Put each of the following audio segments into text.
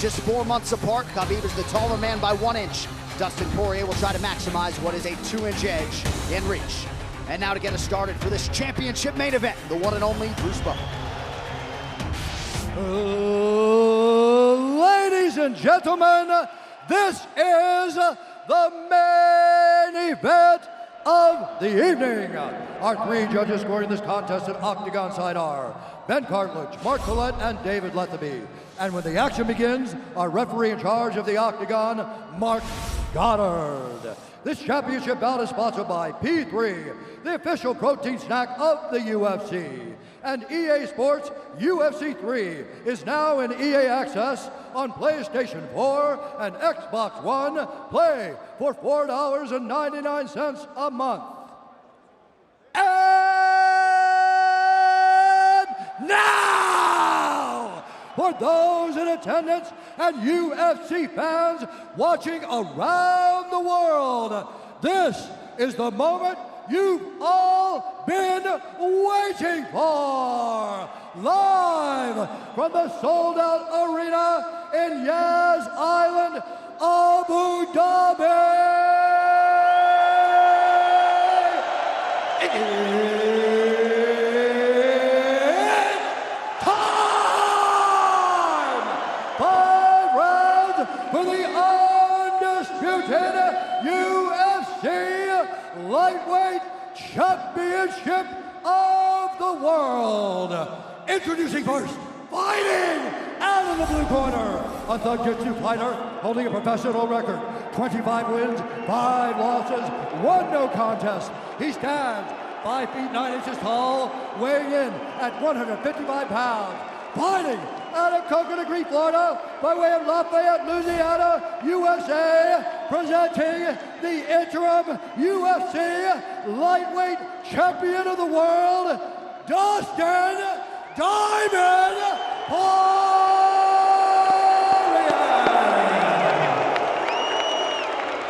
Just 4 months apart, Khabib is the taller man by 1 inch. Dustin Poirier will try to maximize what is a 2-inch edge in reach. And now to get us started for this championship main event, the one and only Bruce Buffer. Ladies and gentlemen, this is the main event of the evening. Our 3 judges scoring this contest at octagon side are Ben Cartledge, Mark Collette, and David Lethaby. And when the action begins, our referee in charge of the octagon, Mark Goddard. This championship bout is sponsored by P3, the official protein snack of the UFC. And EA Sports UFC 3 is now in EA Access on PlayStation 4 and Xbox One. Play for $4.99 a month. And now, for those in attendance and UFC fans watching around the world, this is the moment you've all been waiting for. Live from the sold-out arena in Yas Island, Abu Dhabi. It's time! 5 rounds for the undisputed UFC Lightweight Championship of the world. Introducing first, fighting out of the blue corner, a Thug-Jitsu fighter holding a professional record, 25 wins, 5 losses, 1 no contest. He stands 5 feet 9 inches tall, weighing in at 155 pounds. Fighting out of Coconut Creek, Florida, by way of Lafayette, Louisiana, USA, presenting the interim UFC Lightweight Champion of the World, Dustin Diamond Poirier.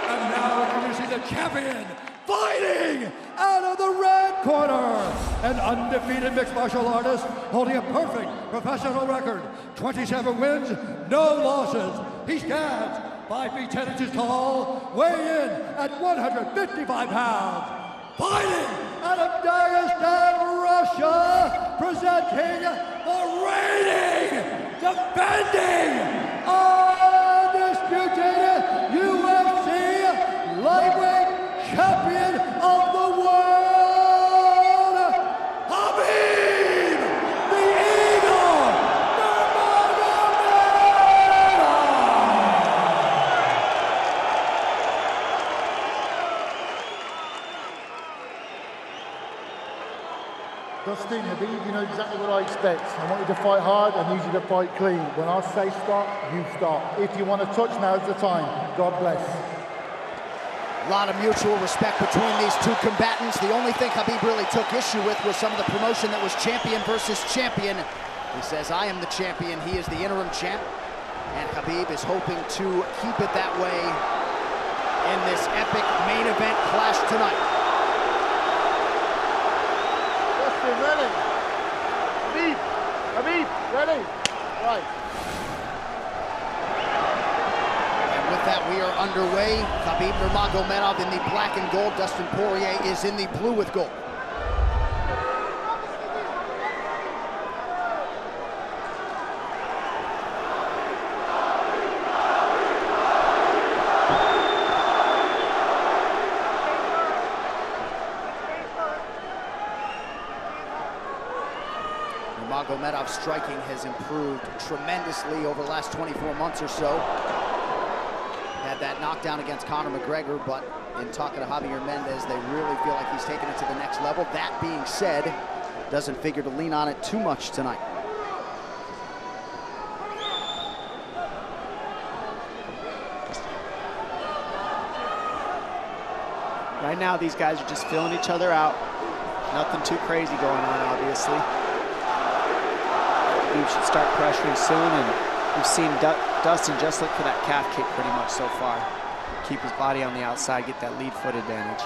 And now introducing the champion, fighting out of the red corner, an undefeated mixed martial artist holding a perfect professional record, 27 wins, no losses. He stands 5 feet 10 inches tall, weighing in at 155 pounds. Fighting out of Dagestan, Russia, presenting the reigning, defending, undisputed UFC Lightweight Champion of the world, Khabib, the Eagle, Dustin, Khabib, you know exactly what I expect. I want you to fight hard and need you to fight clean. When I say stop, you stop. If you want to touch, now's the time. God bless. A lot of mutual respect between these 2 combatants. The only thing Khabib really took issue with was some of the promotion that was champion versus champion. He says, I am the champion, he is the interim champ. And Khabib is hoping to keep it that way in this epic main event clash tonight. Dustin, ready? Khabib, ready? Right. With that, we are underway. Khabib Nurmagomedov in the black and gold. Dustin Poirier is in the blue with gold. Nurmagomedov's striking has improved tremendously over the last 24 months or so. Had that knockdown against Conor McGregor, but in talking to Javier Mendez, they really feel like he's taken it to the next level. That being said, doesn't figure to lean on it too much tonight. Right now, these guys are just filling each other out. Nothing too crazy going on, obviously. We should start pressuring soon, and we've seen Dustin just look for that calf kick pretty much so far. Keep his body on the outside, get that lead foot advantage.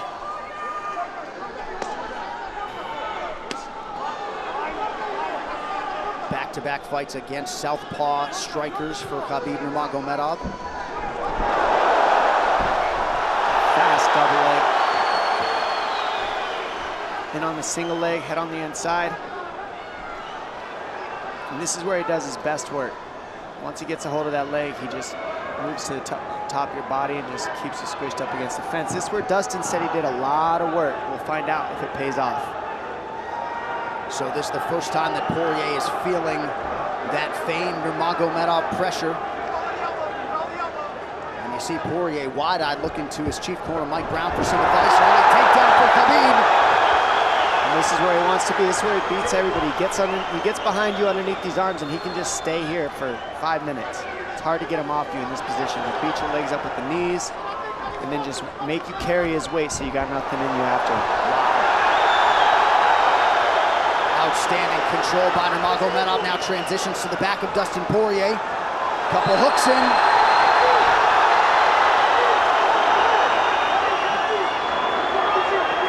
back-to-back fights against southpaw strikers for Khabib Nurmagomedov. Fast double leg. Then on the single leg, head on the inside. And this is where he does his best work. Once he gets a hold of that leg, he just moves to the top of your body and just keeps you squished up against the fence. This is where Dustin said he did a lot of work. We'll find out if it pays off. So this is the first time that Poirier is feeling that famed Nurmagomedov pressure. And you see Poirier wide-eyed looking to his chief corner, Mike Brown, for some advice. Early takedown for Khabib. And this is where he wants to be. This is where he beats everybody. He gets behind you underneath these arms, and he can just stay here for 5 minutes. It's hard to get him off you in this position. He'll beat your legs up with the knees, and then just make you carry his weight so you got nothing in you after. Outstanding control by Nurmagomedov. Now transitions to the back of Dustin Poirier. Couple hooks in.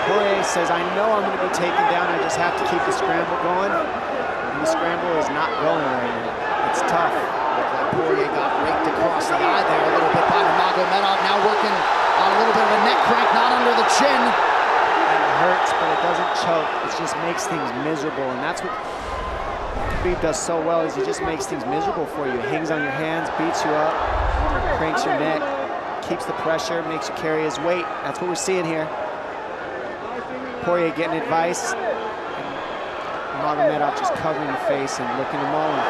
Poirier says, I know I'm going to be taken down. I just have to keep the scramble going. And the scramble is not going right now. It's tough. Looked like Poirier got raked across the eye there a little bit by Nurmagomedov. Now working on a little bit of a neck crank, not under the chin. It hurts, but it doesn't choke. It just makes things miserable, and that's what Khabib does so well, is he just makes things miserable for you. Hangs on your hands, beats you up, cranks your neck, keeps the pressure, makes you carry his weight. That's what we're seeing here. Poirier getting advice, and Nurmagomedov just covering the face and looking him all in.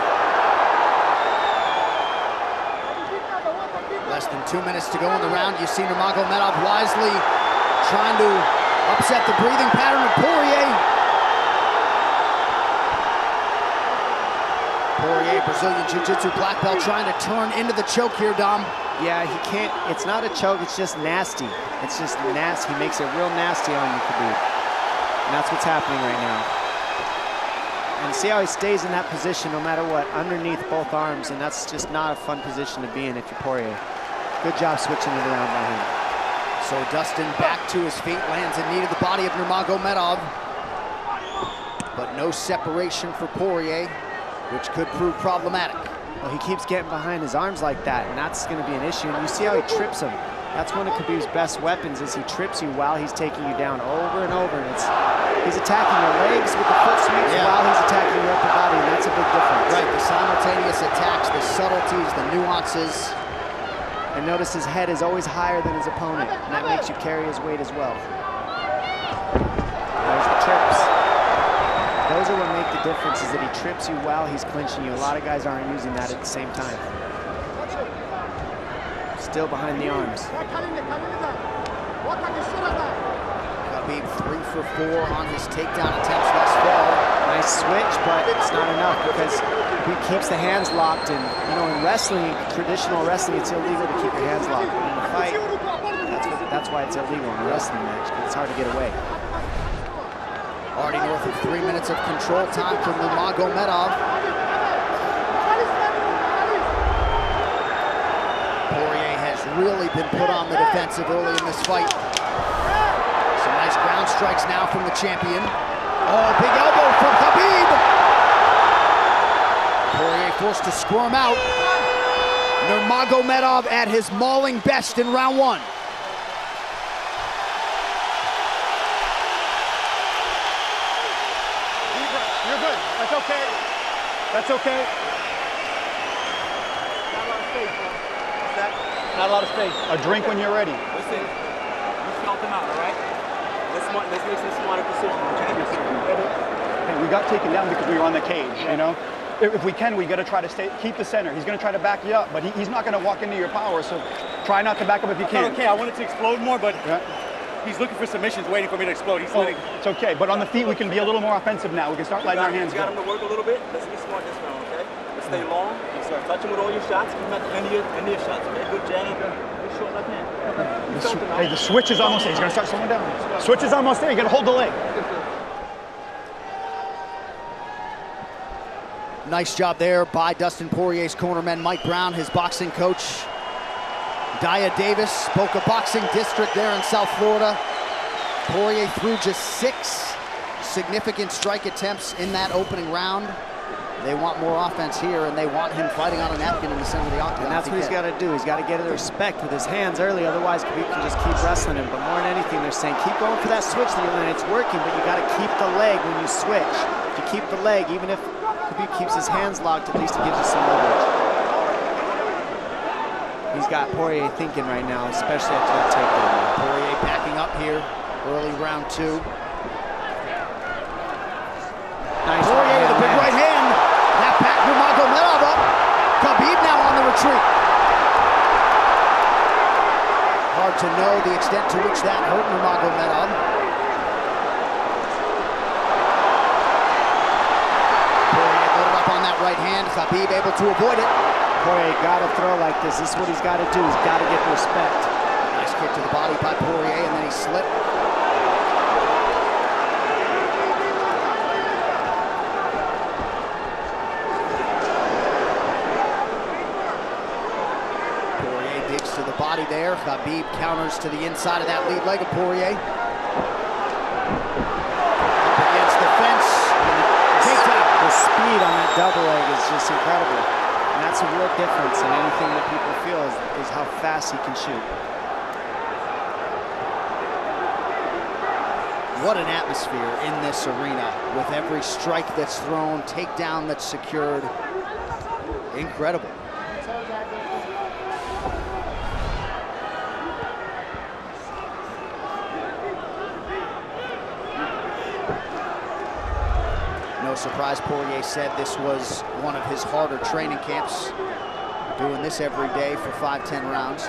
Less than 2 minutes to go in the round. You see Nurmagomedov wisely trying to upset the breathing pattern of Poirier. Poirier, Brazilian Jiu-Jitsu black belt, trying to turn into the choke here, Dom. Yeah, he can't. It's not a choke, it's just nasty. It's just nasty. He makes it real nasty on you, Khabib. And that's what's happening right now. And see how he stays in that position no matter what, underneath both arms, and that's just not a fun position to be in if you're Poirier. Good job switching it around by him. So Dustin back to his feet, lands in knee to the body of Nurmagomedov. But no separation for Poirier, which could prove problematic. Well, he keeps getting behind his arms like that, and that's going to be an issue. And you see how he trips him. That's one of Khabib's best weapons, is he trips you while he's taking you down over and over. And he's attacking your legs with the foot sweeps while he's attacking your upper body, and that's a big difference. Right, the simultaneous attacks, the subtleties, the nuances. And notice his head is always higher than his opponent, and that makes you carry his weight as well. There's the trips. Those are what make the difference, is that he trips you while he's clinching you. A lot of guys aren't using that at the same time. Still behind the arms. Khabib 3 for 4 on his takedown attempts thus far. Nice switch, but it's not enough because he keeps the hands locked. And you know, in wrestling, traditional wrestling, it's illegal to keep your hands locked. But in a fight, that's why it's illegal in a wrestling match, because it's hard to get away. Already north of 3 minutes of control time for Nurmagomedov. Poirier has really been put on the defensive early in this fight. Some nice ground strikes now from the champion. Oh, big elbow from Khabib. Poirier forced to squirm out. Nurmagomedov at his mauling best in round 1. You're good. That's okay. That's okay. Not a lot of space, bro. What's that? Not a lot of space. A drink when you're ready. Listen, you felt him out, all right? Let's make some smarter decisions. Hey, we got taken down because we were on the cage, you know? If we can, we got to try to keep the center. He's going to try to back you up, but he's not going to walk into your power, so try not to back up if you can. Okay, I wanted to explode more, but he's looking for submissions, waiting for me to explode. He's letting... It's okay, but on the feet, we can be a little more offensive now. We can start letting our hands go. You got him to work a little bit. Let's be smart this round, okay? Let's stay long. Let's start touching with all your shots. Keep him at the end of your shots, okay? Good jab. Good short left hand. Hey, the switch is almost there. He's going to start slowing down. Switch is almost there. You got to hold the leg. Nice job there by Dustin Poirier's cornerman, Mike Brown, his boxing coach. Dia Davis, Boca Boxing District there in South Florida. Poirier threw just 6 significant strike attempts in that opening round. They want more offense here, and they want him fighting on a napkin in the center of the octagon. And that's what he's got to do. He's got to get the respect with his hands early, otherwise Khabib can just keep wrestling him. But more than anything, they're saying keep going for that switch, and it's working, but you got to keep the leg when you switch. If you keep the leg, even if Khabib keeps his hands locked, at least it gives you some leverage. He's got Poirier thinking right now, especially after that takedown. Poirier backing up here, early round 2. Nice Poirier with a big right hand. That back Nurmagomedov up. Khabib now on the retreat. Hard to know the extent to which that hurt Nurmagomedov. Poirier loaded up on that right hand. Khabib able to avoid it. Poirier got to throw like this. This is what he's got to do. He's got to get the respect. Nice kick to the body by Poirier, and then he slipped. To the body there. Khabib counters to the inside of that lead leg of Poirier. Up against the fence. The speed on that double leg is just incredible. And that's a real difference in anything that people feel is how fast he can shoot. What an atmosphere in this arena with every strike that's thrown, takedown that's secured. Incredible. No surprise, Poirier said this was one of his harder training camps, doing this every day for 5-10 rounds.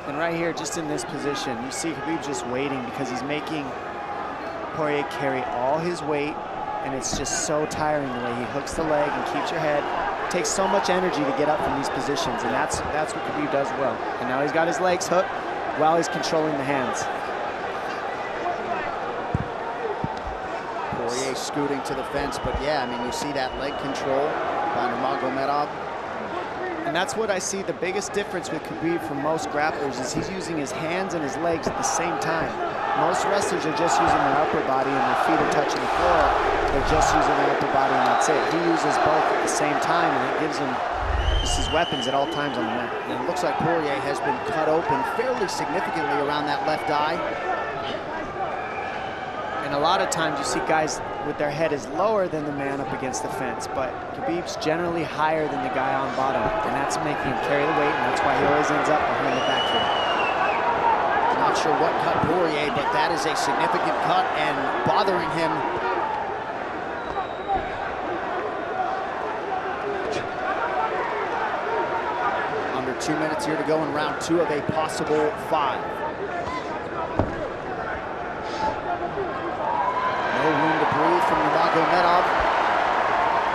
And right here, just in this position, you see Khabib just waiting because he's making Poirier carry all his weight, and it's just so tiring the way he hooks the leg and keeps your head. It takes so much energy to get up from these positions, and that's what Khabib does well. And now he's got his legs hooked while he's controlling the hands. Poirier scooting to the fence, but yeah, I mean, you see that leg control by Nurmagomedov. And that's what I see the biggest difference with Khabib from most grapplers is he's using his hands and his legs at the same time. Most wrestlers are just using their upper body and their feet are touching the floor. They're just using their upper body and that's it. He uses both at the same time and it gives him just his weapons at all times on the mat. And it looks like Poirier has been cut open fairly significantly around that left eye. And a lot of times you see guys with their head is lower than the man up against the fence, but Khabib's generally higher than the guy on bottom, and that's making him carry the weight, and that's why he always ends up behind the back here. Not sure what cut Poirier, but that is a significant cut and bothering him. Under 2 minutes here to go in round 2 of a possible 5. No room to breathe from Nurmagomedov.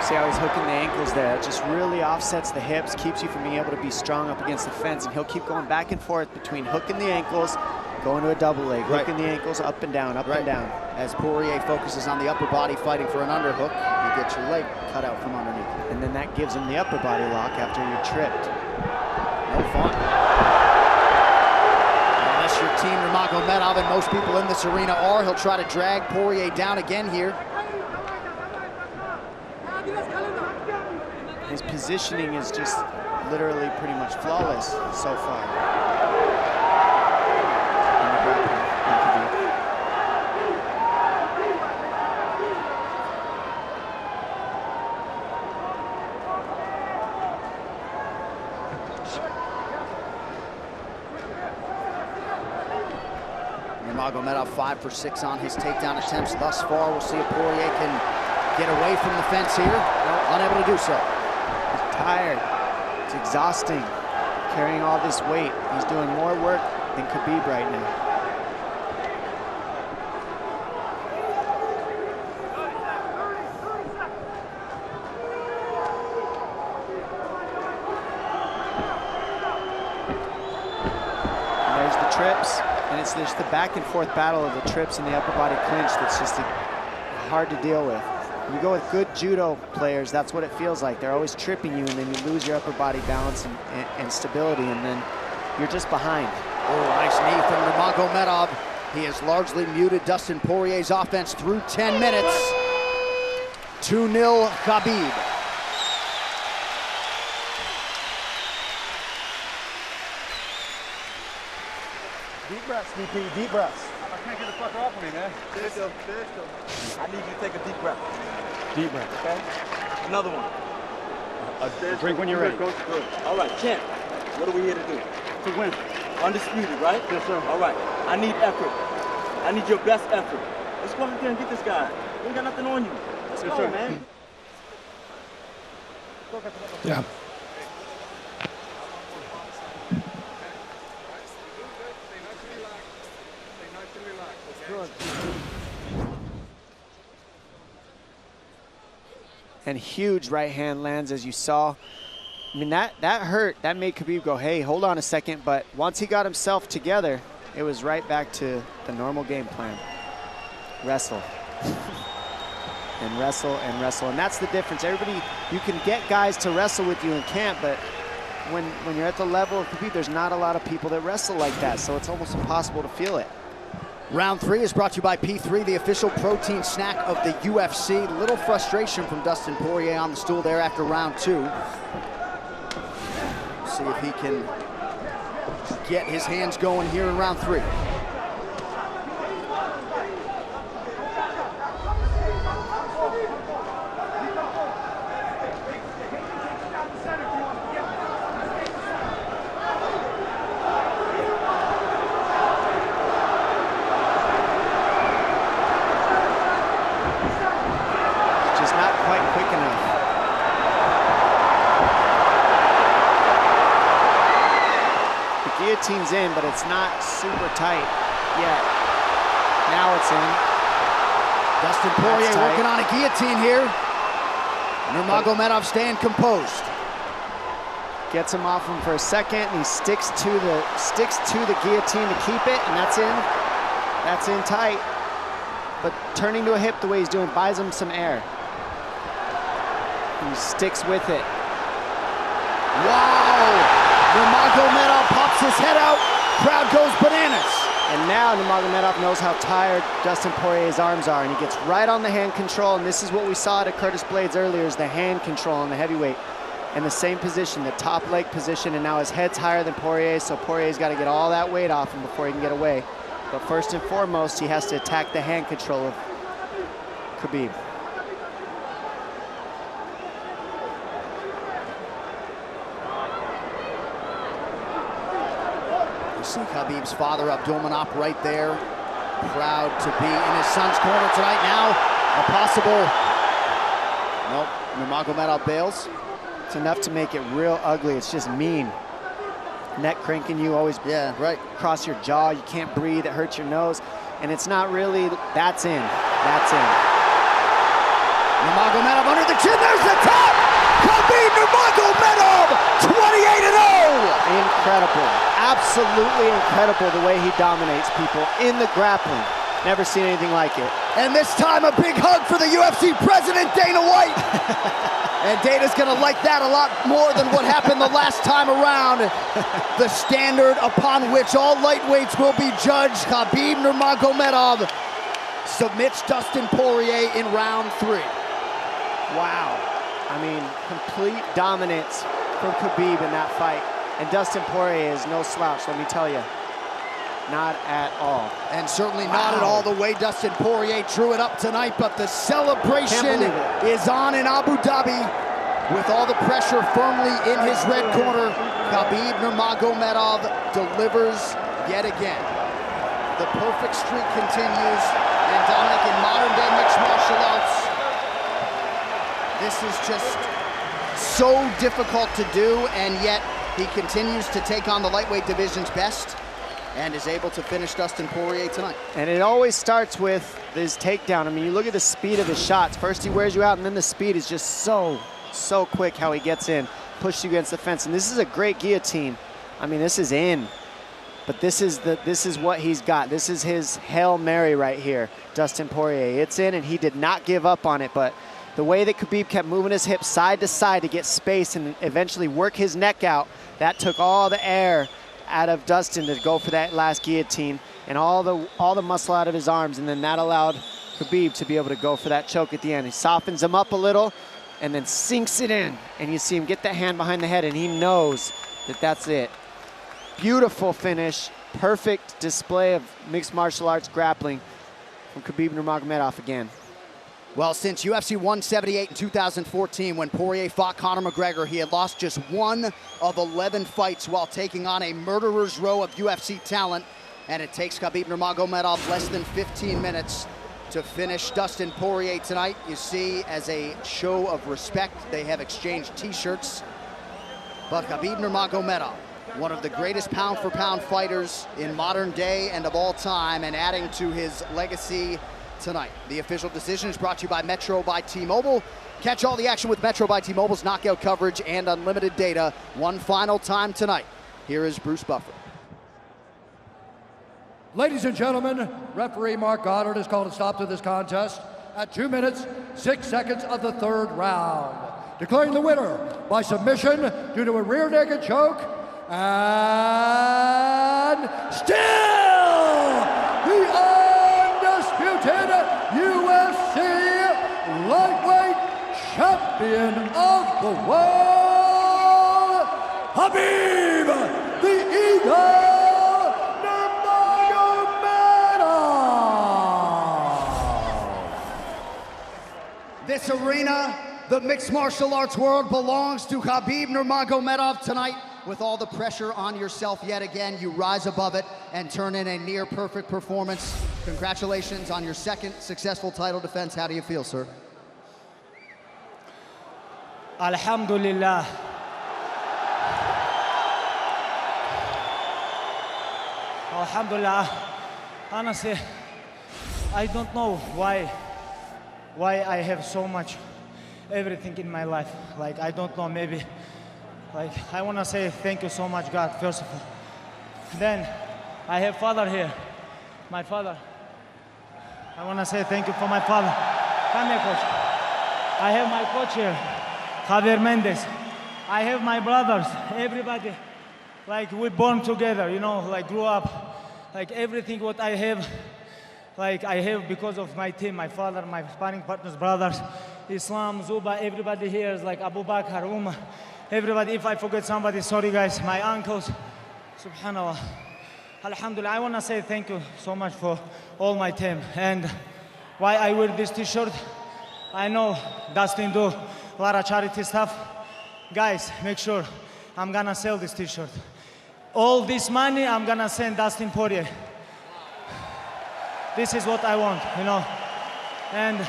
See how he's hooking the ankles there. It just really offsets the hips, keeps you from being able to be strong up against the fence, and he'll keep going back and forth between hooking the ankles, going to a double leg, hooking the ankles up and down, up and down. As Poirier focuses on the upper body fighting for an underhook, you get your leg cut out from underneath. And then that gives him the upper body lock after you're tripped. No fun. Unless you're Team Nurmagomedov, and most people in this arena are, he'll try to drag Poirier down again here. His positioning is just literally pretty much flawless so far. Nurmagomedov 5 for 6 on his takedown attempts thus far. We'll see if Poirier can get away from the fence here. Unable to do so. He's tired. It's exhausting carrying all this weight. He's doing more work than Khabib right now. And there's the trips. And it's just the back and forth battle of the trips and the upper body clinch that's just hard to deal with. When you go with good judo players, that's what it feels like. They're always tripping you, and then you lose your upper body balance and stability, and then you're just behind. Oh, nice knee from Nurmagomedov. He has largely muted Dustin Poirier's offense through 10 minutes. 2-0 Khabib. Deep breaths, DP, deep breaths. I can't get the fucker off of me, man. Stand still, stand still. I need you to take a deep breath. Deep breath. Okay? Another one. Drink when you're ready. Good. All right, champ. What are we here to do? To win. Undisputed, right? Yes, sir. All right. I need effort. I need your best effort. Let's go out there and get this guy. We ain't got nothing on you. Let's go, sir. man. Yeah. And huge right hand lands, as you saw. I mean, that hurt. That made Khabib go, hey, hold on a second. But once he got himself together, it was right back to the normal game plan. Wrestle. And wrestle and wrestle. And that's the difference. Everybody, you can get guys to wrestle with you in camp, but when you're at the level of Khabib, there's not a lot of people that wrestle like that. So it's almost impossible to feel it. Round 3 is brought to you by P3, the official protein snack of the UFC. Little frustration from Dustin Poirier on the stool there after round 2. See if he can get his hands going here in round 3. Guillotine's in, but it's not super tight yet. Now it's in. Dustin Poirier working on a guillotine here. Nurmagomedov staying composed. Gets him off him for a second, and he sticks to the guillotine to keep it, and that's in. That's in tight. But turning to a hip the way he's doing buys him some air. He sticks with it. Wow! Nurmagomedov pops his head out, crowd goes bananas. And now Nurmagomedov knows how tired Dustin Poirier's arms are, and he gets right on the hand control, and this is what we saw at Curtis Blades earlier, is the hand control on the heavyweight. And the same position, the top leg position, and now his head's higher than Poirier, so Poirier's got to get all that weight off him before he can get away. But first and foremost, he has to attack the hand control of Khabib. See Khabib's father, Abdulmanap, right there. Proud to be in his son's corner tonight. Now, a possible... Nope, Nurmagomedov bails. It's enough to make it real ugly. It's just mean. Neck cranking you, always across your jaw. You can't breathe, it hurts your nose. And it's not really, that's in. That's in. Nurmagomedov under the chin, there's the top! Khabib Nurmagomedov, 28-0! Incredible, absolutely incredible the way he dominates people in the grappling. Never seen anything like it. And this time a big hug for the UFC president, Dana White. And Dana's gonna like that a lot more than what happened the last time around. The standard upon which all lightweights will be judged. Khabib Nurmagomedov submits Dustin Poirier in round 3. Wow. I mean, complete dominance from Khabib in that fight. And Dustin Poirier is no slouch, let me tell you. Not at all. And certainly not at all the way Dustin Poirier drew it up tonight, but the celebration is on in Abu Dhabi with all the pressure firmly in his red corner. Khabib Nurmagomedov delivers yet again. The perfect streak continues, and Dominic, in modern-day mixed martial arts, this is just so difficult to do, and yet he continues to take on the lightweight division's best and is able to finish Dustin Poirier tonight. And it always starts with his takedown. I mean, you look at the speed of his shots. First he wears you out, and then the speed is just so quick how he gets in, pushes you against the fence. And this is a great guillotine. I mean, this is in. But this is what he's got. This is his Hail Mary right here, Dustin Poirier. It's in, and he did not give up on it. But the way that Khabib kept moving his hips side to side to get space and eventually work his neck out, that took all the air out of Dustin to go for that last guillotine and all the muscle out of his arms, and then that allowed Khabib to be able to go for that choke at the end. He softens him up a little and then sinks it in. And you see him get that hand behind the head, and he knows that that's it. Beautiful finish, perfect display of mixed martial arts grappling from Khabib Nurmagomedov again. Well, since UFC 178 in 2014, when Poirier fought Conor McGregor, he had lost just 1 of 11 fights while taking on a murderer's row of UFC talent. And it takes Khabib Nurmagomedov less than 15 minutes to finish Dustin Poirier tonight. You see, as a show of respect, they have exchanged t-shirts. But Khabib Nurmagomedov, one of the greatest pound-for-pound fighters in modern day and of all time, and adding to his legacy tonight. The official decision is brought to you by Metro by T-Mobile. Catch all the action with Metro by T-Mobile's knockout coverage and unlimited data one final time tonight. Here is Bruce Buffer. Ladies and gentlemen, referee Mark Goddard has called a stop to this contest at 2 minutes, 6 seconds of the 3rd round, declaring the winner by submission due to a rear naked choke, and still the undisputed UFC lightweight champion of the world, Khabib the Eagle Nurmagomedov. This arena, the mixed martial arts world, belongs to Khabib Nurmagomedov tonight. With all the pressure on yourself yet again, you rise above it and turn in a near perfect performance. Congratulations on your 2nd successful title defense. How do you feel, sir? Alhamdulillah. Alhamdulillah. Honestly, I don't know why I have so much everything in my life. Like, I don't know, maybe. Like, I want to say thank you so much, God, first of all. Then, I have father here, my father. I want to say thank you for my father. Come here, coach. I have my coach here, Javier Mendez. I have my brothers, everybody. Like, we born together, you know, like, grew up. Like, everything what I have, like, I have because of my team, my father, my sparring partners, brothers, Islam, Zuba, everybody here is like Abu Bakr, Umar. Everybody, if I forget somebody, sorry guys, my uncles, subhanallah. Alhamdulillah, I want to say thank you so much for all my team. And why I wear this t-shirt, I know Dustin do a lot of charity stuff. Guys, make sure I'm going to sell this t-shirt. All this money, I'm going to send Dustin Poirier. This is what I want, you know. And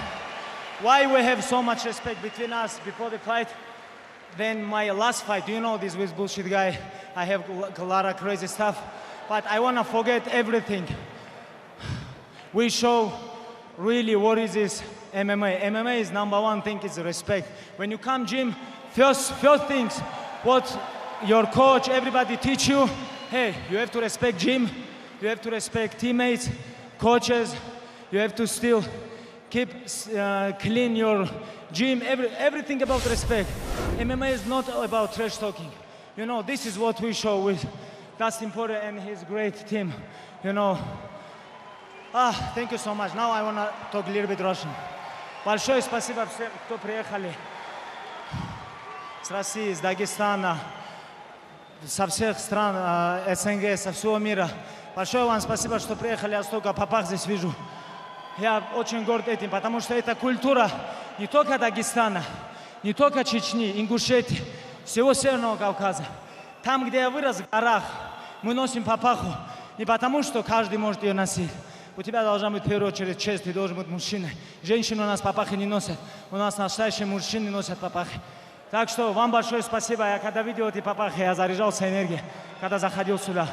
why we have so much respect between us before the fight. Then my last fight, you know, this with bullshit guy, I have a lot of crazy stuff, but I want to forget everything. We show really what is this MMA. MMA is #1 thing is respect. When you come gym, first things, what your coach, everybody teach you, hey, you have to respect gym, you have to respect teammates, coaches, you have to still keep clean your gym, everything about respect. MMA is not about trash talking. You know, this is what we show with Dustin Poirier and his great team. You know, thank you so much. Now I want to talk a little bit Russian. Большое спасибо всем, кто приехали с России, с Дагестана, со всех стран СНГ, со всего мира. Большое вам спасибо, что приехали. Я столько попах здесь вижу. Я очень горд этим, потому что это культура не только Дагестана, не только Чечни, Ингушетии, всего Северного Кавказа. Там, где я вырос, в горах, мы носим папаху не потому, что каждый может ее носить. У тебя должна быть в первую очередь честь, ты должен быть мужчиной. Женщины у нас папахи не носят, у нас настоящие мужчины носят папахи. Так что вам большое спасибо. Я когда видел эти папахи, я заряжался энергией, когда заходил сюда.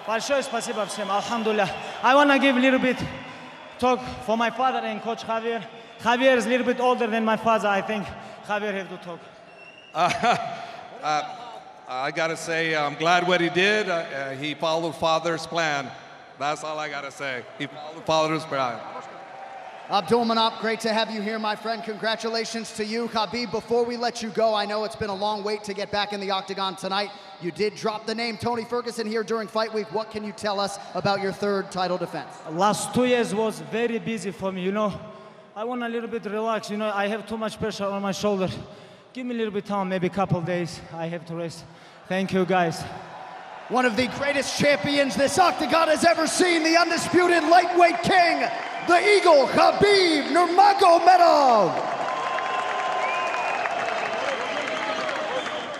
Большое спасибо всем, алхамдулилля. I want to give a little bit talk for my father and Coach Javier. Javier is a little bit older than my father. I think Javier have to talk. I got to say, I'm glad what he did. He followed Father's plan. That's all I got to say. He followed Father's plan. Abdulmanap, great to have you here, my friend. Congratulations to you. Khabib, before we let you go, I know it's been a long wait to get back in the octagon tonight. You did drop the name Tony Ferguson here during fight week. What can you tell us about your 3rd title defense? Last 2 years was very busy for me, you know. I want a little bit relax. You know, I have too much pressure on my shoulder. Give me a little bit time, maybe a couple days. I have to rest. Thank you, guys. One of the greatest champions this octagon has ever seen, the undisputed lightweight king, the Eagle, Khabib Nurmagomedov.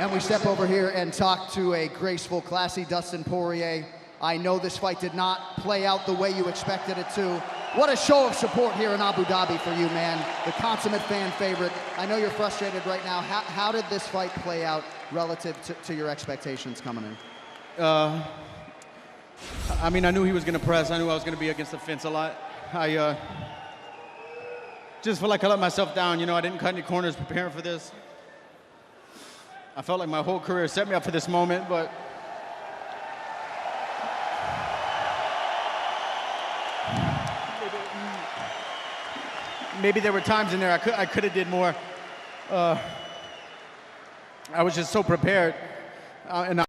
And we step over here and talk to a graceful, classy Dustin Poirier. I know this fight did not play out the way you expected it to. What a show of support here in Abu Dhabi for you, man. The consummate fan favorite. I know you're frustrated right now. How did this fight play out relative to your expectations coming in? I mean, I knew he was going to press. I knew I was going to be against the fence a lot. I just felt like I let myself down. You know, I didn't cut any corners preparing for this. I felt like my whole career set me up for this moment, but maybe there were times in there I could have did more. I was just so prepared, and